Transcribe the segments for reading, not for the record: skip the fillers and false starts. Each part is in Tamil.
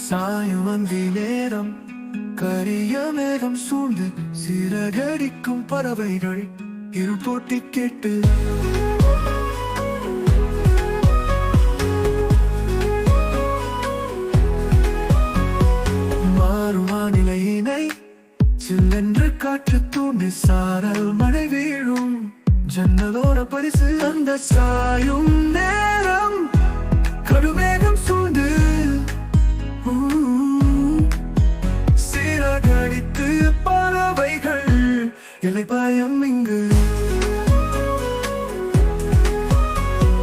சாயும் அந்தி நேரம் கரிய மேகம் சூழ்ந்து சிறகடிக்கும் பறவைகள் இருள் போட்டி கேட்டு மாறும் வானிலையினை சில்லென்று காற்று தூண்டி சாரல் மழை வீழும் ஜன்னலோர பரிசு அந்த சாயும் நேரம் கடுமேகம் சூழ்ந்து சீரகடித்து பறவைகள் இலை பயம் இங்கு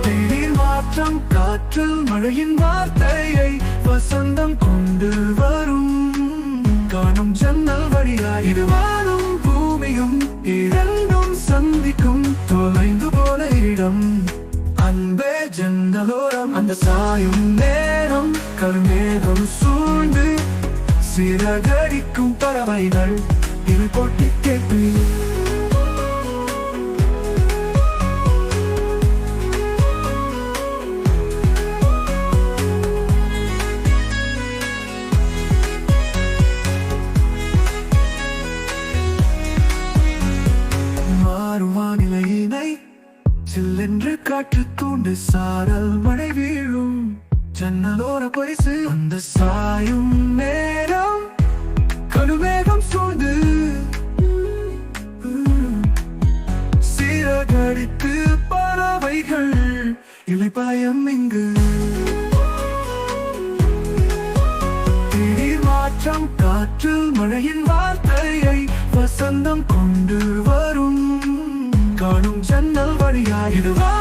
திடீர் மாற்றம் காற்றில் மழையின் வார்த்தையை வசந்தம் கொண்டு வரும் காணும் ஜன்னல் வழியாய் இருவானும் பூமியும் இரண்டும் சந்திக்கும் தொலைந்து போல இடம் அன்பே ஜன்னலோரம் அந்த சாயும் நேரம் கருமேகம் சூழ்ந்து சிறகடிக்கும் பறவைகள் இரு போட்டி கேட்டு மாறும் வானிலையினை சில்லென்று காற்று தூண்டு சாரல் மழை வீழும் ஜன்னலோர பரிசு அந்த சாயும் நேரம் கடுமேகம் சூழ்ந்து சீரகடித்து பறவைகள் இலை பயம் இங்கு திடீர் மாற்றம் காற்றில் மழையின் வார்த்தையை வசந்தம் கொண்டு வரும் காணும் ஜன்னல் வழியாய் இதுவா